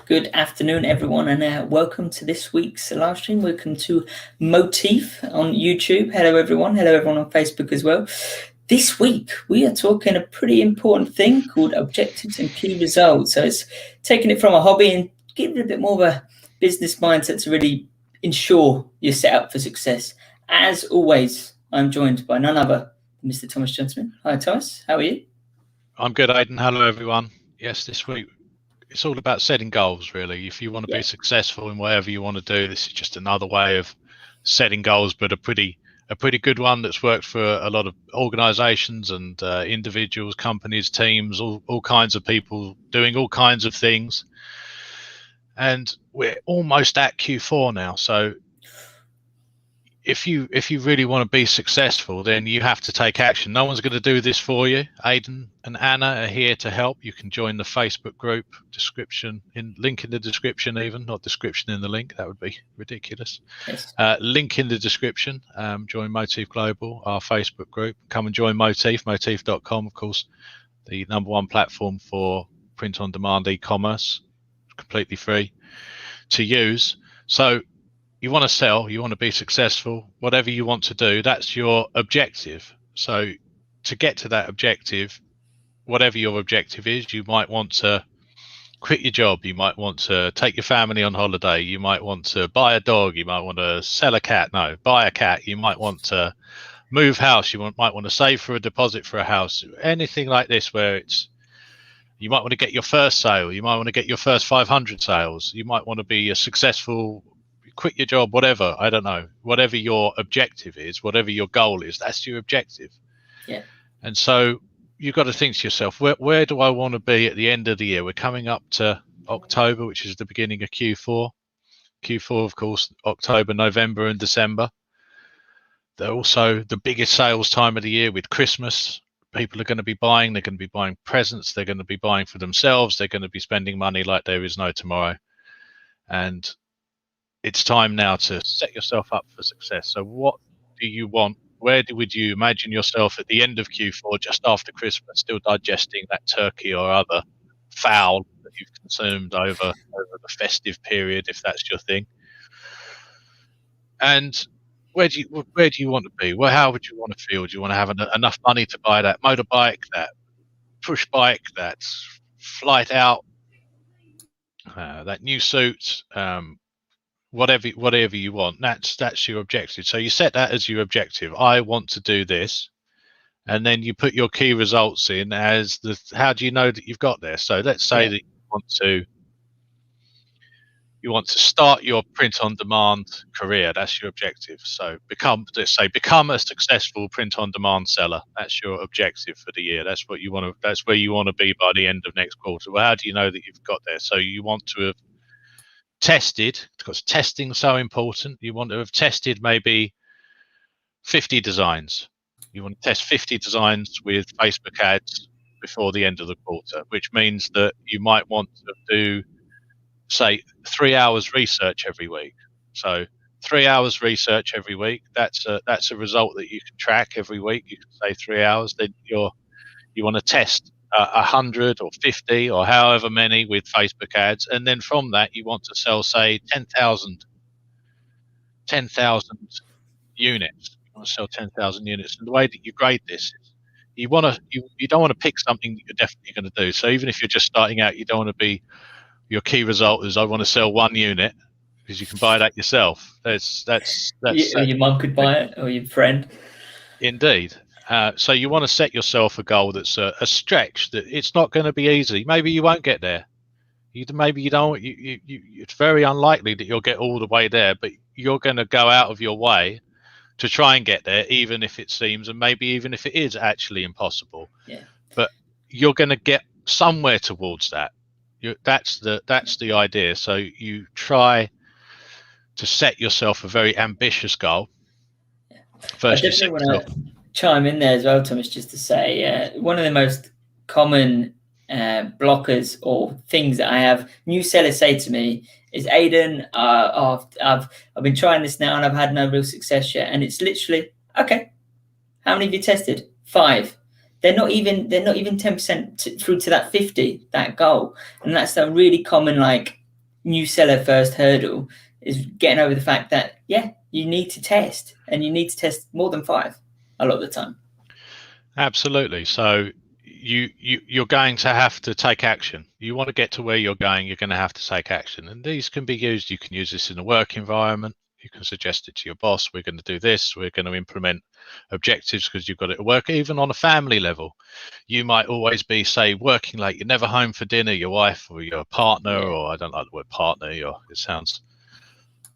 Good afternoon, everyone, and welcome to this week's live stream. Welcome to Moteefe on YouTube. Hello, everyone. Hello, everyone on Facebook as well. This week, we are talking a pretty important thing called objectives and key results. So it's taking it from a hobby and giving it a bit more of a business mindset to really ensure you're set up for success. As always, I'm joined by none other than Mr. Thomas Johnson. Hi, Thomas. How are you? I'm good, Aidan. Hello, everyone. Yes, this week it's all about setting goals, really. If you want to be successful in whatever you want to do, this is just another way of setting goals, but a pretty good one that's worked for a lot of organizations and individuals, companies, teams, all kinds of people doing all kinds of things. And we're almost at Q4 now, so if you really want to be successful, then you have to take action. No one's going to do this for you. Aidan and Anna are here to help. You can join the Facebook group, link in the description, even not description in the link. That would be ridiculous. Yes. Link in the description. Join Moteefe Global, our Facebook group. Come and join Moteefe, moteefe.com, of course, the #1 platform for print-on-demand e-commerce, completely free to use. So you want to sell, you want to be successful, whatever you want to do, that's your objective. So to get to that objective, whatever your objective is, you might want to quit your job, you might want to take your family on holiday, you might want to buy a dog, you might want to sell a cat, buy a cat, you might want to move house, you might want to save for a deposit for a house, anything like this where you might want to get your first sale, you might want to get your first 500 sales, you might want to be a successful, quit your job, whatever, I don't know, whatever your objective is, whatever your goal is, that's your objective. Yeah. And so you've got to think to yourself, where do I want to be at the end of the year? We're coming up to October, which is the beginning of Q4. Q4, of course, October, November and December. They're also the biggest sales time of the year with Christmas. People are going to be buying, they're going to be buying presents, they're going to be buying for themselves, they're going to be spending money like there is no tomorrow. And it's time now to set yourself up for success. So what do you want? Where would you imagine yourself at the end of Q4, just after Christmas, still digesting that turkey or other fowl that you've consumed over the festive period, if that's your thing? And where do you want to be? Well, how would you want to feel? Do you want to have enough money to buy that motorbike, that push bike, that flight out, that new suit? Whatever you want, that's your objective. So you set that as your objective. I want to do this, and then you put your key results in as how do you know that you've got there? So let's say that you want to start your print-on-demand career. That's your objective. So become a successful print-on-demand seller. That's your objective for the year. That's what you want to. That's where you want to be by the end of next quarter. Well, how do you know that you've got there? So you want to have tested, because testing is so important. You want to have tested maybe 50 designs. You want to test 50 designs with Facebook ads before the end of the quarter, which means that you might want to do, say, 3 hours research every week. So 3 hours research every week, that's a result that you can track every week. You can say 3 hours, then you want to test 100 or 50 or however many with Facebook ads, and then from that you want to sell, say, 10,000 units. You want to sell 10,000 units, and the way that you grade this is you don't want to pick something that you're definitely going to do. So even if you're just starting out, you don't want to be, your key result is I want to sell 1 unit, because you can buy that yourself. That's your mum could buy it, or your friend. Indeed. So you want to set yourself a goal that's a stretch, that it's not going to be easy. Maybe you won't get there. Maybe you don't. It's very unlikely that you'll get all the way there, but you're going to go out of your way to try and get there, even if it seems, and maybe even if it is actually impossible. Yeah. But you're going to get somewhere towards that. That's the idea. So you try to set yourself a very ambitious goal. Yeah. First, I definitely want to chime in there as well, Thomas, just to say one of the most common blockers or things that I have new sellers say to me is, Aidan, I've been trying this now and I've had no real success yet. And it's literally, okay, how many have you tested? 5. They're not even 10% through to that 50, that goal. And that's a really common new seller first hurdle is getting over the fact that, yeah, you need to test, and you need to test more than 5 a lot of the time. Absolutely. So you're going to have to take action. You want to get to where you're going, you're going to have to take action. And these can be used, you can use this in a work environment. You can suggest it to your boss. We're going to do this. We're going to implement objectives because you've got it to work. Even on a family level, you might always be, say, working late. You're never home for dinner. Your wife or your partner, or I don't like the word partner, or it sounds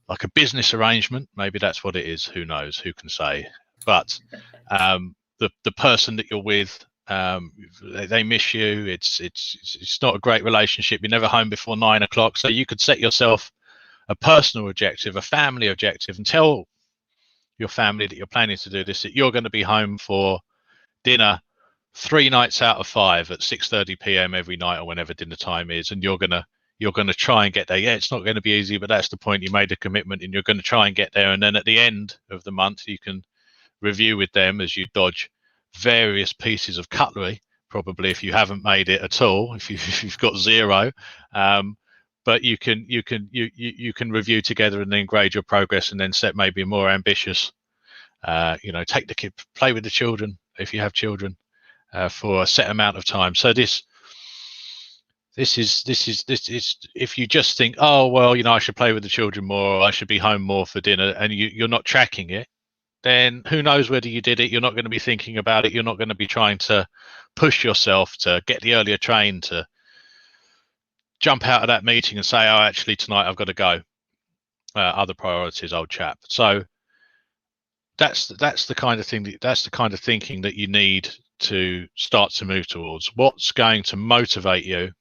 like a business arrangement. Maybe that's what it is. Who knows? Who can say? But the person that you're with, they miss you. It's not a great relationship. You're never home before 9 o'clock. So you could set yourself a personal objective, a family objective, and tell your family that you're planning to do this, that you're going to be home for dinner 3 nights out of 5 at 6:30 p.m. every night, or whenever dinner time is, and you're gonna try and get there. Yeah, it's not going to be easy, but that's the point. You made a commitment, and you're going to try and get there. And then at the end of the month, you can review with them as you dodge various pieces of cutlery, probably if you haven't made it at all, if you've got 0. But you can review together and then grade your progress, and then set maybe a more ambitious, take the kid, play with the children if you have children, for a set amount of time. So this is if you just think, oh well, I should play with the children more, or I should be home more for dinner, and you're not tracking it, then who knows whether you did it. You're not going to be thinking about it. You're not going to be trying to push yourself to get the earlier train, to jump out of that meeting and say, oh, actually tonight I've got to go. Other priorities, old chap. So that's the kind of thing. That's the kind of thinking that you need to start to move towards. What's going to motivate you,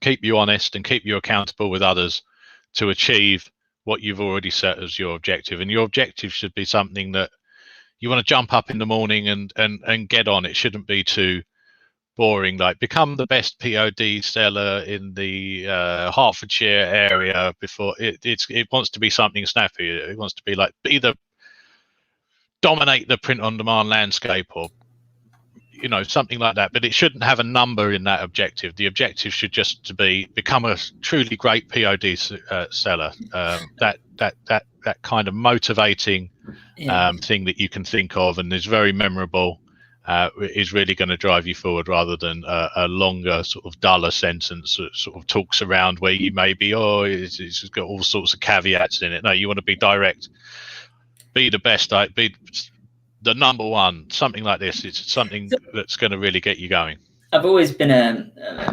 keep you honest, and keep you accountable with others to achieve what you've already set as your objective. And your objective should be something that you want to jump up in the morning and get on. It shouldn't be too boring, like become the best POD seller in the Hertfordshire area before it wants to be something snappy. It wants to be like either dominate the print on demand landscape, or something like that. But it shouldn't have a number in that objective. The objective should just to be become a truly great POD seller. That kind of motivating thing that you can think of and is very memorable, is really going to drive you forward, rather than a longer, sort of duller sentence that sort of talks around where you may be, it's got all sorts of caveats in it. No, you want to be direct, be the best, be the number one, something like this. It's something that's going to really get you going. I've always been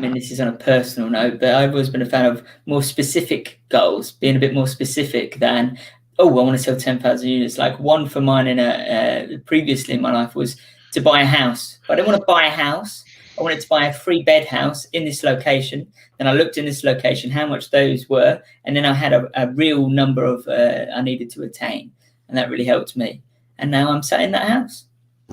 this is on a personal note, but I've always been a fan of more specific goals, being a bit more specific than, I want to sell 10,000 units. Like one for mine previously in my life was to buy a house. But I didn't want to buy a house. I wanted to buy a 3-bed house in this location. Then I looked in this location, how much those were. And then I had a real number of I needed to attain. And that really helped me. And now I'm sat in that house.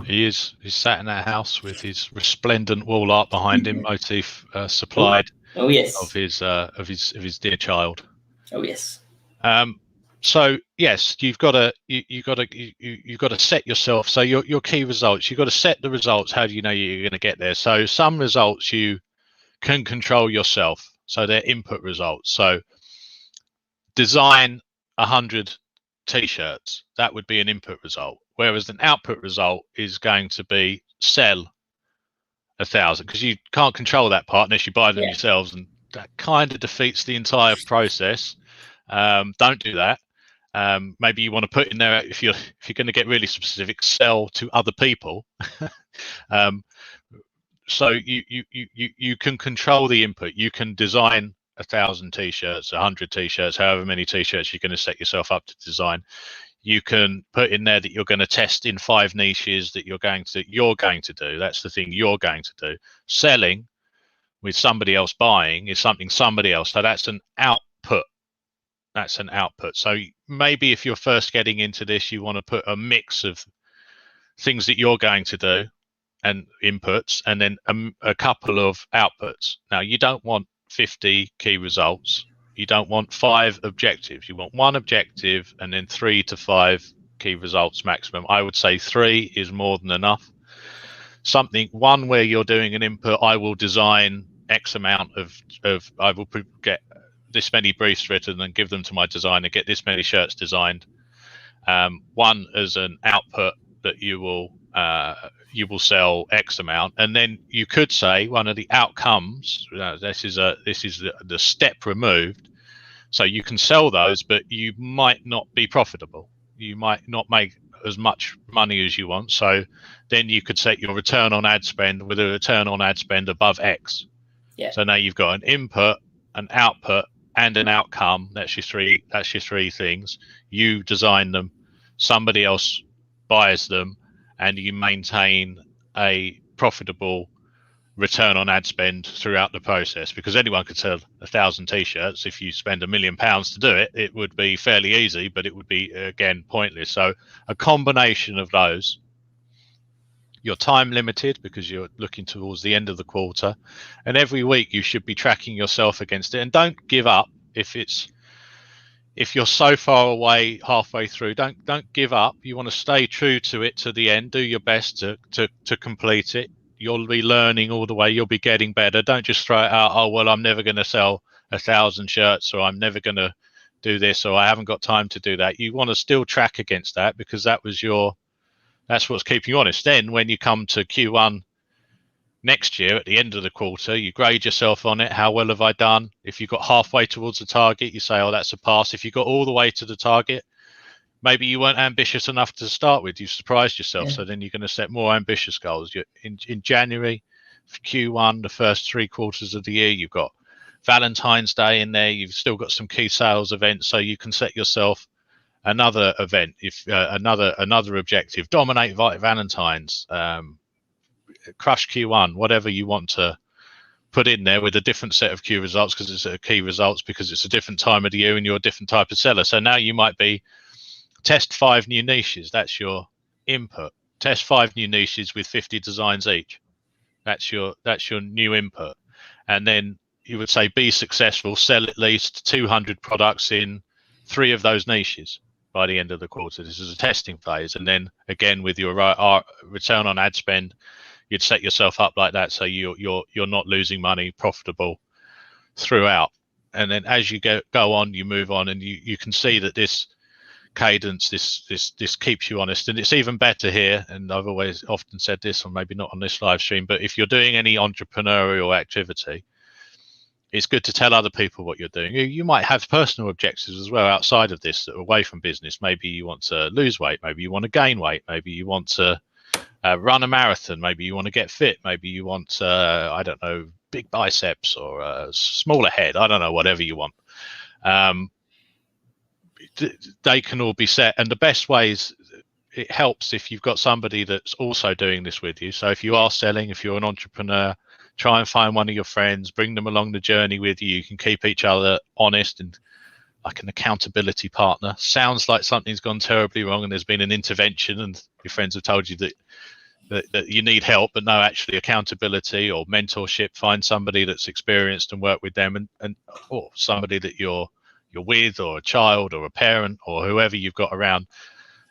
He's sat in that house with his resplendent wall art behind him. Moteefe supplied. Oh yes. Of his dear child. Oh yes. So yes, you've got to set yourself. So your key results. You've got to set the results. How do you know you're going to get there? So some results you can control yourself. So they're input results. So design 100 t-shirts. That would be an input result. Whereas an output result is going to be sell 1,000, because you can't control that part unless you buy them yourselves, and that kind of defeats the entire process. Don't do that. Maybe you want to put in there, if you're going to get really specific, sell to other people. So you can control the input. You can design 1,000 t-shirts, 100 t-shirts, however many t-shirts you're going to set yourself up to design. You can put in there that you're going to test in 5 niches that you're going to do. That's the thing you're going to do. Selling with somebody else buying is something somebody else. So that's an output. That's an output. So maybe if you're first getting into this, you want to put a mix of things that you're going to do and inputs, and then a couple of outputs. Now, you don't want 50 key results. You don't want 5 objectives. You want 1 objective and then 3 to 5 key results maximum. I would say 3 is more than enough. One where you're doing an input, I will design X amount of I will get this many briefs written and give them to my designer, get this many shirts designed. One as an output that you will sell X amount, and then you could say one of the outcomes. This is the step removed. So you can sell those, but you might not be profitable. You might not make as much money as you want. So then you could set your return on ad spend with a return on ad spend above X. Yeah. So now you've got an input, an output, and an outcome. That's your three things. You design them, somebody else buys them, and you maintain a profitable return on ad spend throughout the process, because anyone could sell 1,000 t-shirts. If you spend £1 million to do it, it would be fairly easy, but it would be, again, pointless. So a combination of those. You're time limited because you're looking towards the end of the quarter, and every week you should be tracking yourself against it. And don't give up if you're so far away halfway through. Don't give up. You want to stay true to it to the end. Do your best to complete it. You'll be learning all the way. You'll be getting better. Don't just throw it out. Oh, well, I'm never going to sell 1,000 shirts, or I'm never going to do this, or I haven't got time to do that. You want to still track against that, because that's what's keeping you honest. Then when you come to Q1 next year, at the end of the quarter, you grade yourself on it. How well have I done? If you got halfway towards the target, you say, oh, that's a pass. If you got all the way to the target, maybe you weren't ambitious enough to start with. You surprised yourself. Yeah. So then you're going to set more ambitious goals. In January, for Q1, the first 3 quarters of the year, you've got Valentine's Day in there. You've still got some key sales events, so you can set yourself another event, if another objective. Dominate Valentine's, crush Q1, whatever you want to put in there with a different set of key results, because it's a key results because it's a different time of the year and you're a different type of seller. So now you might be test 5 new niches. That's your input. Test 5 new niches with 50 designs each. That's your new input. And then you would say be successful, sell at least 200 products in 3 of those niches by the end of the quarter. This is a testing phase. And then again, with your return on ad spend, you'd set yourself up like that, so you're not losing money, profitable throughout. And then as you go on, you move on, and you can see that this cadence, this keeps you honest. And it's even better here, and I've always often said this, or maybe not on this live stream, but if you're doing any entrepreneurial activity, it's good to tell other people what you're doing. You might have personal objectives as well outside of this that are away from business. Maybe you want to lose weight, maybe you want to gain weight, maybe you want to run a marathon, maybe you want to get fit, maybe you want I don't know, big biceps or a smaller head, I don't know, whatever you want. They can all be set, and the best ways, it helps if you've got somebody that's also doing this with you. So if you are selling, if you're an entrepreneur, try and find one of your friends, bring them along the journey with you. You can keep each other honest, and like an accountability partner. Sounds like something's gone terribly wrong and there's been an intervention and your friends have told you that you need help, but no, actually accountability or mentorship. Find somebody that's experienced and work with them, or somebody that you're with, or a child or a parent or whoever you've got around.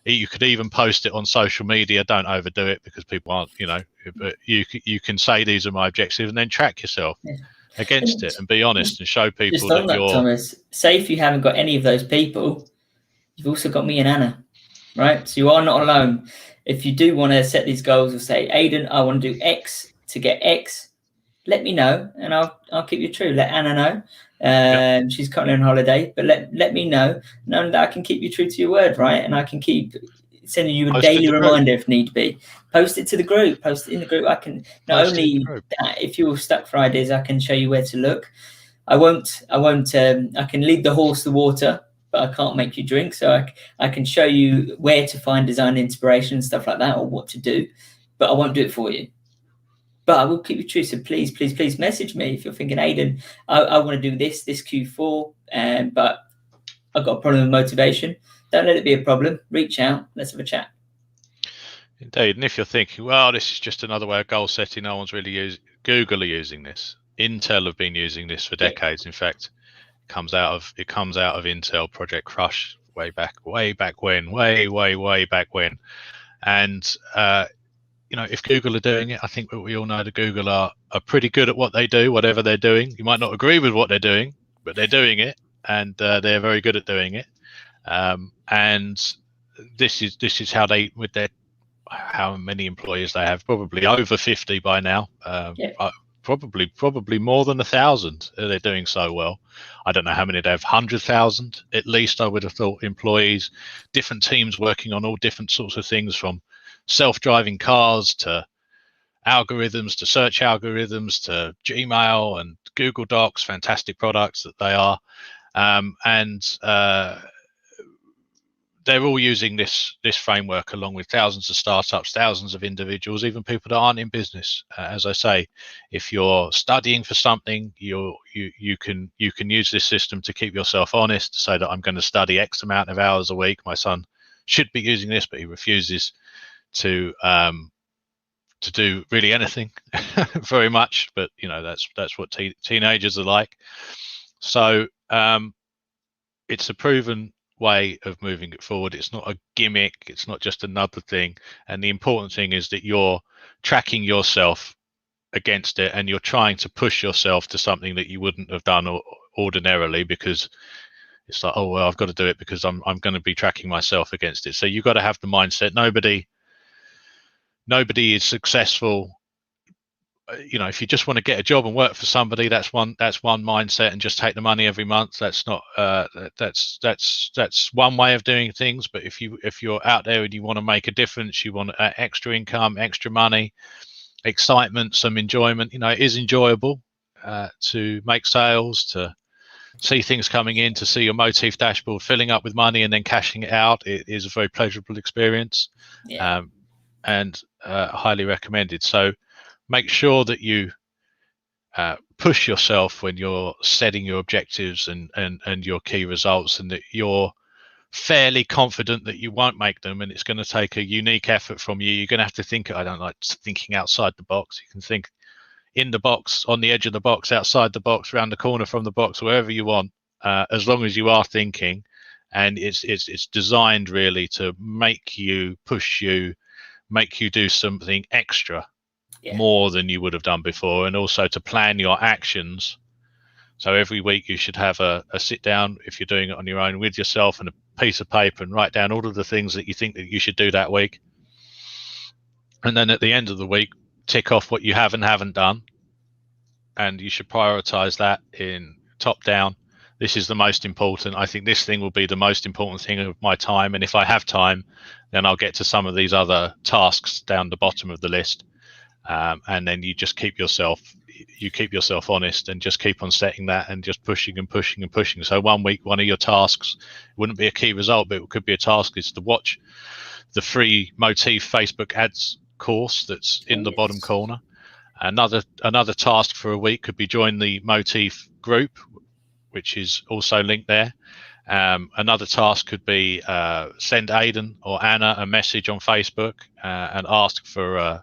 You could even post it on social media. Don't overdo it, because people aren't, but you can say these are my objectives, and then track yourself against it and be honest and show people that you're. Thomas, say if you haven't got any of those people, you've also got me and Anna, right? So you are not alone. If you do want to set these goals, or say, Aidan, I want to do X to get X, let me know, and I'll keep you true. Let Anna know. Yep. She's currently on holiday, but let me know that I can keep you true to your word, right? And I can keep sending you a daily reminder if need be. Post it to the group. Post it in the group. I can not only that, if you're stuck for ideas, I can show you where to look. I can lead the horse to water, but I can't make you drink. So I can show you where to find design inspiration and stuff like that, or what to do, but I won't do it for you. But I will keep you true. So please, please, please message me if you're thinking, Aidan, I want to do this Q4, but I've got a problem with motivation. Don't let it be a problem. Reach out. Let's have a chat. Indeed. And if you're thinking, well, this is just another way of goal setting, no one's really using, Google are using this. Intel have been using this for decades. In fact, it comes out of Intel Project Crush way back when. And if Google are doing it, I think we all know that Google are pretty good at what they do, whatever they're doing. You might not agree with what they're doing, but they're doing it, and they're very good at doing it. And this is how they, with their, how many employees they have, probably over 50 by now. Probably more than 1,000. They're doing so well. I don't know how many they have, 100,000 at least, I would have thought, employees, different teams working on all different sorts of things, from self-driving cars to algorithms, to search algorithms, to Gmail and Google Docs, fantastic products that they are. And they're all using this framework, along with thousands of startups, thousands of individuals, even people that aren't in business. As I say, if you're studying for something, you can use this system to keep yourself honest, to say that I'm going to study X amount of hours a week. My son should be using this, but he refuses to do really anything very much. But that's what teenagers are like. So it's a proven way of moving it forward. It's not a gimmick, it's not just another thing. And the important thing is that you're tracking yourself against it, and you're trying to push yourself to something that you wouldn't have done ordinarily, because it's like, oh well, I've got to do it because I'm going to be tracking myself against it. So you've got to have the mindset. Nobody is successful. If you just want to get a job and work for somebody, that's one mindset, and just take the money every month. That's not that's one way of doing things. But if you're out there and you want to make a difference, you want extra income, extra money, excitement, some enjoyment. It is enjoyable to make sales, to see things coming in, to see your Moteefe dashboard filling up with money and then cashing it out. It is a very pleasurable experience, and highly recommended. So make sure that you push yourself when you're setting your objectives and your key results, and that you're fairly confident that you won't make them, and it's going to take a unique effort from you. You're going to have to think. I don't like thinking outside the box. You can think in the box, on the edge of the box, outside the box, around the corner from the box, wherever you want, as long as you are thinking. And it's designed really to make you, push you, make you do something extra, more than you would have done before, and also to plan your actions. So every week you should have a sit down, if you're doing it on your own, with yourself and a piece of paper, and write down all of the things that you think that you should do that week. And then at the end of the week, tick off what you have and haven't done, and you should prioritize that in top down. This is the most important. I think this thing will be the most important thing of my time, and if I have time, then I'll get to some of these other tasks down the bottom of the list. And then you just keep yourself honest, and just keep on setting that, and just pushing and pushing and pushing. So one week, one of your tasks wouldn't be a key result, but it could be a task is to watch the free Moteefe Facebook ads course that's in the bottom corner. Another task for a week could be join the Moteefe group, which is also linked there. Another task could be send Aidan or Anna a message on Facebook and ask for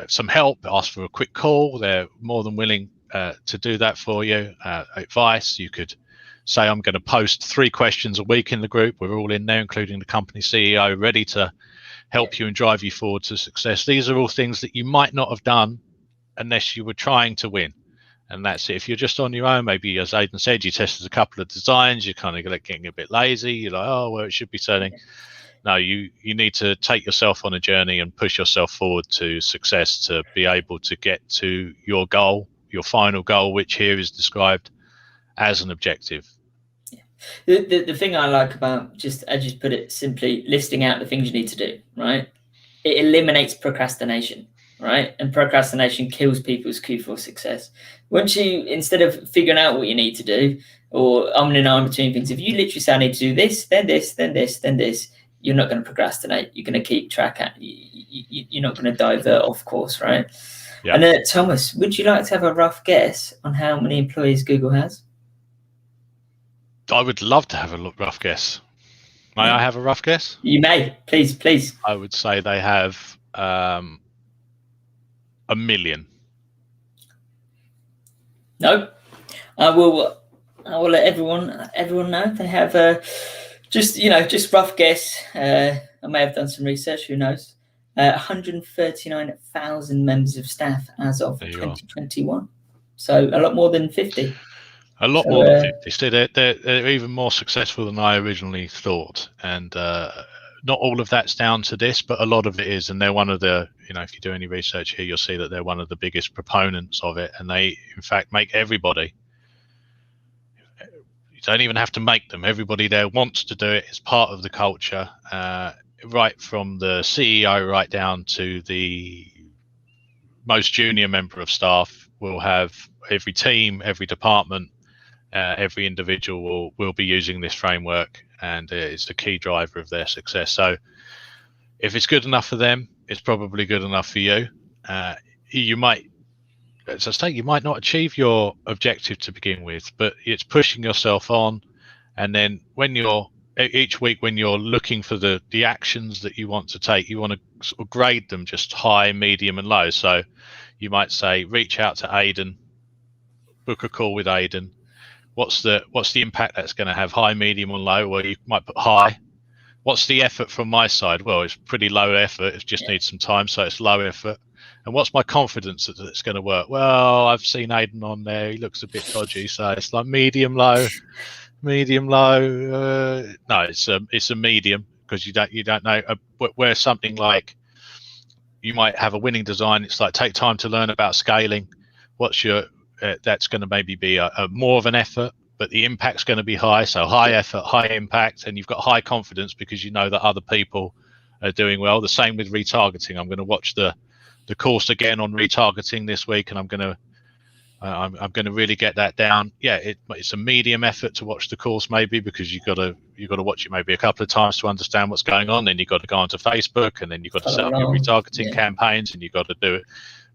some help, ask for a quick call. They're more than willing to do that for you. Advice, you could say, I'm going to post 3 questions a week in the group. We're all in there, including the company CEO, ready to help you and drive you forward to success. These are all things that you might not have done unless you were trying to win. And that's it. If you're just on your own, maybe, as Aidan said, you tested a couple of designs, you're kind of getting a bit lazy. You're like, oh, well, it should be selling. No, you need to take yourself on a journey and push yourself forward to success, to be able to get to your goal, your final goal, which here is described as an objective. The thing I like about, just as you put it simply, listing out the things you need to do, right? It eliminates procrastination, right? And procrastination kills people's queue for success. Once you, instead of figuring out what you need to do, or umming and ahhing between things, if you literally say, I need to do this, then this, then this, then this, you're not going to procrastinate. You're going to keep track. You're not going to divert off course, right? Yeah. And Thomas, would you like to have a rough guess on how many employees Google has? I would love to have a rough guess. May I have a rough guess? You may, please. I would say they have 1 million. No, I will let everyone know they have just rough guess. I may have done some research. Who knows? 139,000 members of staff as of 2021. So a lot more than 50. A lot So, more than 50. So they're even more successful than I originally thought. And not all of that's down to this, but a lot of it is. And they're one of the, if you do any research here, you'll see that they're one of the biggest proponents of it. And they, in fact, make everybody. You don't even have to make them. Everybody there wants to do it. It's part of the culture, right from the CEO right down to the most junior member of staff. Will have every team, every department, every individual will be using this framework, and it's the key driver of their success. So if it's good enough for them, it's probably good enough for you. You might, as I say, you might not achieve your objective to begin with, but it's pushing yourself on. And then when you're each week, when you're looking for the actions that you want to take, you want to sort of grade them just high, medium, and low. So you might say, reach out to Aidan, book a call with Aidan. What's the impact that's going to have? High, medium, or low? Well, you might put high. What's the effort from my side? Well, it's pretty low effort. It just needs some time, so it's low effort. And what's my confidence that it's going to work? Well, I've seen Aidan on there. He looks a bit dodgy, so it's like medium, low, medium, low. No, it's a medium, because you don't know where something like, you might have a winning design. It's like, take time to learn about scaling. What's your that's going to maybe be a more of an effort, but the impact's going to be high. So high effort, high impact, and you've got high confidence because you know that other people are doing well. The same with retargeting. I'm going to watch the course again on retargeting this week, and I'm going to really get that down. Yeah, it's a medium effort to watch the course, maybe, because you've got to watch it maybe a couple of times to understand what's going on. Then you've got to go onto Facebook, and then you've got to set up your retargeting campaigns, and you've got to do it.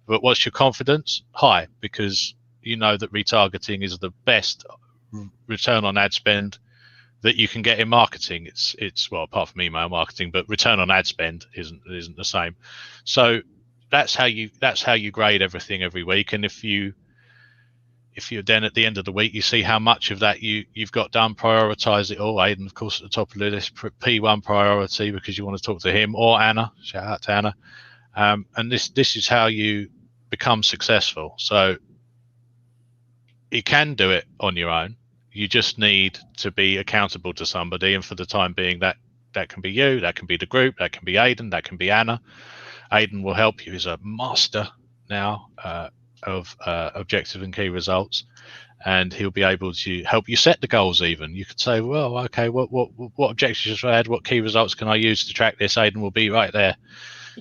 But what's your confidence? High, because you know that retargeting is the best return on ad spend that you can get in marketing. It's well, apart from email marketing, but return on ad spend isn't the same. So that's how you grade everything every week. And if you're then at the end of the week, you see how much of that you've got done, prioritize it all. Aidan, of course, at the top of the list, P1 priority, because you want to talk to him, or Anna. Shout out to Anna. And this is how you become successful. So you can do it on your own. You just need to be accountable to somebody, and for the time being, that can be you, that can be the group, that can be Aidan, that can be Anna. Aidan will help you. He's a master now of objective and key results, and he'll be able to help you set the goals. Even you could say, well, okay, what objectives should I add? What key results can I use to track this? Aidan will be right there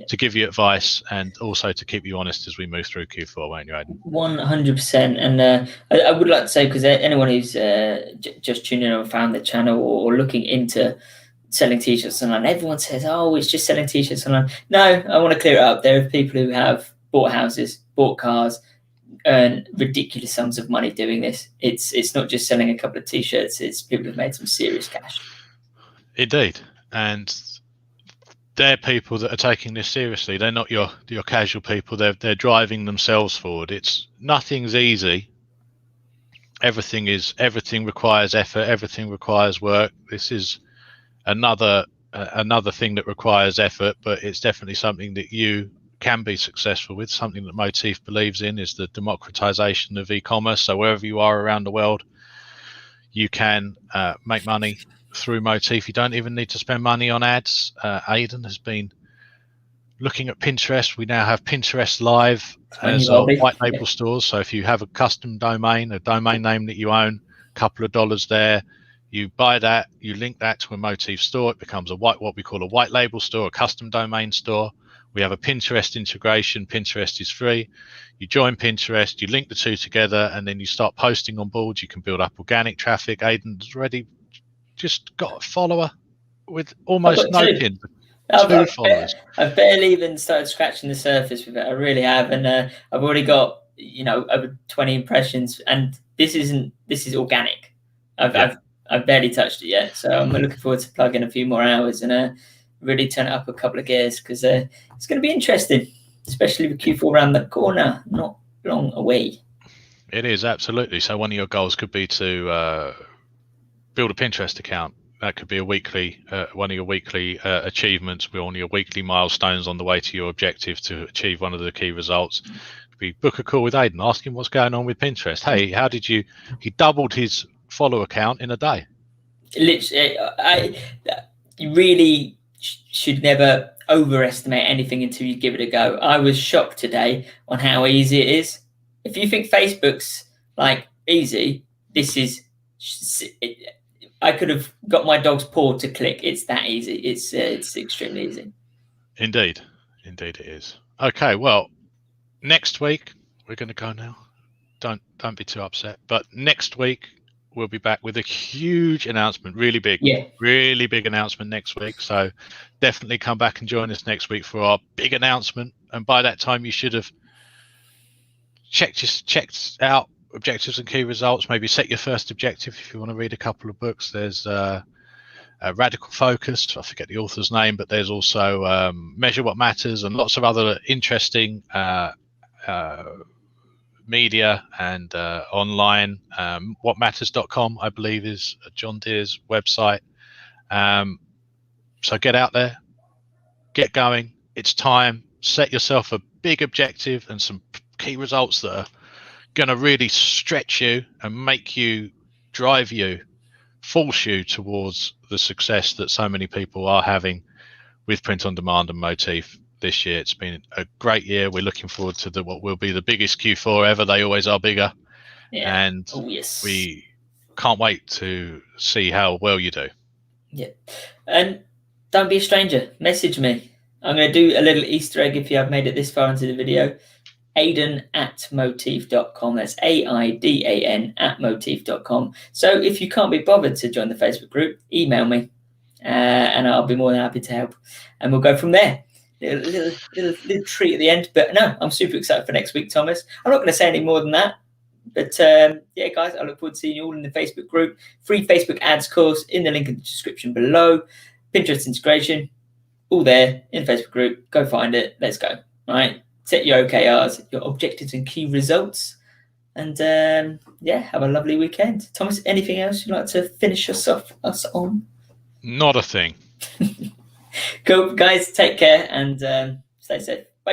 to give you advice, and also to keep you honest as we move through Q4, won't you, Aidan? 100%. And I would like to say, because anyone who's just tuning in or found the channel or looking into selling t-shirts online, everyone says, oh, it's just selling t-shirts online. No, I want to clear it up. There are people who have bought houses, bought cars, earn ridiculous sums of money doing this. It's not just selling a couple of t-shirts. It's people who've made some serious cash. Indeed. And they're people that are taking this seriously. They're not your casual people. They're driving themselves forward. Nothing's easy. Everything requires effort. Everything requires work. This is another thing that requires effort, but it's definitely something that you can be successful with. Something that Moteefe believes in is the democratization of e-commerce. So wherever you are around the world, you can make money through Moteefe. You don't even need to spend money on ads. Aidan has been looking at Pinterest. We now have Pinterest Live as our white label stores. So if you have a custom domain, a domain name that you own, a couple of dollars there, you buy that, you link that to a Moteefe store, it becomes what we call a white label store, a custom domain store. We have a Pinterest integration. Pinterest is free. You join Pinterest, you link the two together, and then you start posting on boards. You can build up organic traffic. Aidan's already just got a follower with almost no pins. Two followers. I've barely even started scratching the surface with it. I really have, and I've already got over 20 impressions. And this is organic. I've barely touched it yet, so I'm looking forward to plugging a few more hours and really turn it up a couple of gears, because it's going to be interesting, especially with Q4 around the corner, not long away. It is, absolutely. So one of your goals could be to build a Pinterest account. That could be a weekly, one of your weekly achievements, one of your weekly milestones on the way to your objective to achieve one of the key results. be book a call with Aidan, ask him what's going on with Pinterest. Hey, how did you? He doubled his follower count in a day. Literally, you really should never overestimate anything until you give it a go. I was shocked today on how easy it is. If you think Facebook's like easy, this is. I could have got my dog's paw to click. It's that easy. It's extremely easy. Indeed it is. Okay, well, next week we're going to go now. Don't be too upset. But next week we'll be back with a huge announcement, really big announcement next week. So definitely come back and join us next week for our big announcement. And by that time, you should have checked out objectives and key results. Maybe set your first objective if you want to read a couple of books. There's a Radical Focus. I forget the author's name, but there's also Measure What Matters and lots of other interesting media and online. Whatmatters.com, I believe, is John Deere's website. So get out there, get going. It's time. Set yourself a big objective and some key results that are going to really stretch you and make you, drive you, force you towards the success that so many people are having with Print on Demand and Moteefe this year. It's been a great year. We're looking forward to what will be the biggest Q4 ever. They always are bigger. Yeah. And we can't wait to see how well you do. Yeah. And don't be a stranger. Message me. I'm going to do a little Easter egg if you have made it this far into the video. Aidan@moteefe.com. That's AIDAN @moteefe.com. So if you can't be bothered to join the Facebook group, email me and I'll be more than happy to help. And we'll go from there. Little treat at the end. But no, I'm super excited for next week, Thomas. I'm not going to say any more than that. But yeah, guys, I look forward to seeing you all in the Facebook group. Free Facebook ads course in the link in the description below. Pinterest integration, all there in the Facebook group. Go find it. Let's go. All right. Set your OKRs, your objectives and key results. And yeah, have a lovely weekend. Thomas, anything else you'd like to finish us on? Not a thing. Cool, guys. Take care and stay safe.